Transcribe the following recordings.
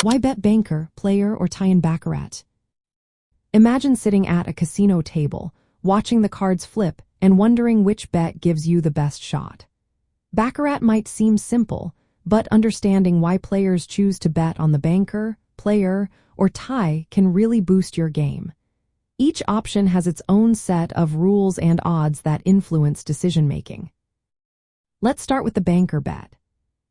Why bet banker, player, or tie in Baccarat? Imagine sitting at a casino table, watching the cards flip, and wondering which bet gives you the best shot. Baccarat might seem simple, but understanding why players choose to bet on the banker, player, or tie can really boost your game. Each option has its own set of rules and odds that influence decision-making. Let's start with the banker bet.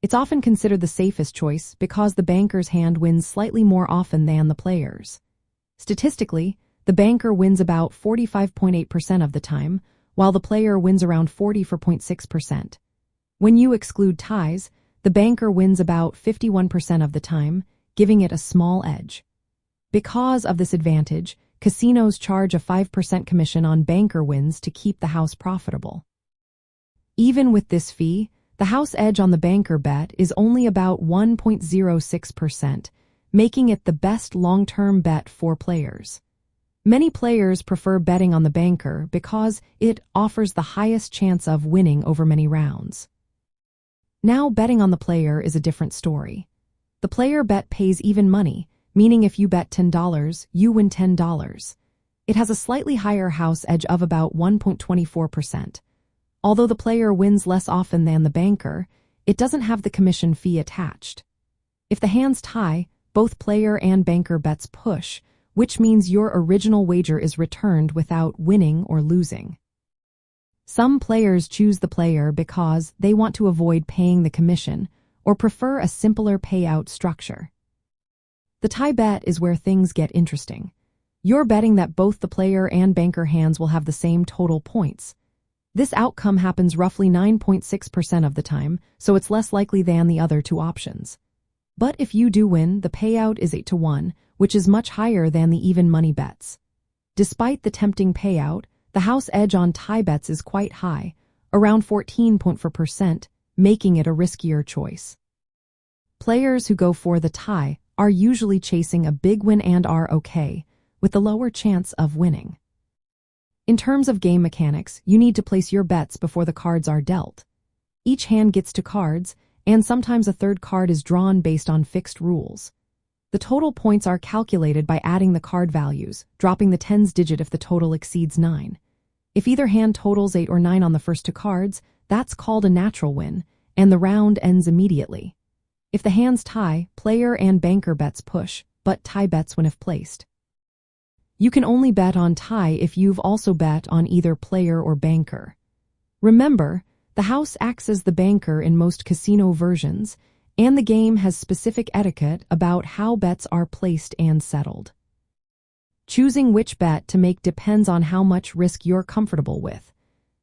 It's often considered the safest choice because the banker's hand wins slightly more often than the player's. Statistically, the banker wins about 45.8% of the time, while the player wins around 44.6%. When you exclude ties, the banker wins about 51% of the time, giving it a small edge. Because of this advantage, casinos charge a 5% commission on banker wins to keep the house profitable. Even with this fee, the house edge on the banker bet is only about 1.06%, making it the best long-term bet for players. Many players prefer betting on the banker because it offers the highest chance of winning over many rounds. Now, betting on the player is a different story. The player bet pays even money, meaning if you bet $10, you win $10. It has a slightly higher house edge of about 1.24%. Although the player wins less often than the banker, it doesn't have the commission fee attached. If the hands tie, both player and banker bets push, which means your original wager is returned without winning or losing. Some players choose the player because they want to avoid paying the commission or prefer a simpler payout structure. The tie bet is where things get interesting. You're betting that both the player and banker hands will have the same total points. This outcome happens roughly 9.6% of the time, so it's less likely than the other two options. But if you do win, the payout is 8-1, which is much higher than the even money bets. Despite the tempting payout, the house edge on tie bets is quite high, around 14.4%, making it a riskier choice. Players who go for the tie are usually chasing a big win and are okay, with a lower chance of winning. In terms of game mechanics, you need to place your bets before the cards are dealt. Each hand gets to cards, and sometimes a third card is drawn based on fixed rules. The total points are calculated by adding the card values, dropping the tens digit if the total exceeds 9. If either hand totals 8 or 9 on the first two cards, that's called a natural win, and the round ends immediately. If the hands tie, player and banker bets push, but tie bets when if placed. You can only bet on tie if you've also bet on either player or banker. Remember, the house acts as the banker in most casino versions, and the game has specific etiquette about how bets are placed and settled. Choosing which bet to make depends on how much risk you're comfortable with.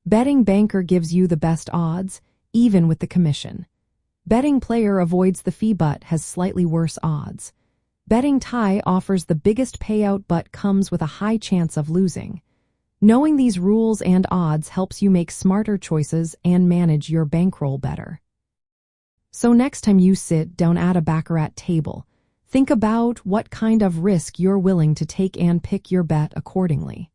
Betting banker gives you the best odds, even with the commission. Betting player avoids the fee but has slightly worse odds. Betting tie offers the biggest payout but comes with a high chance of losing. Knowing these rules and odds helps you make smarter choices and manage your bankroll better. So next time you sit down at a Baccarat table, think about what kind of risk you're willing to take and pick your bet accordingly.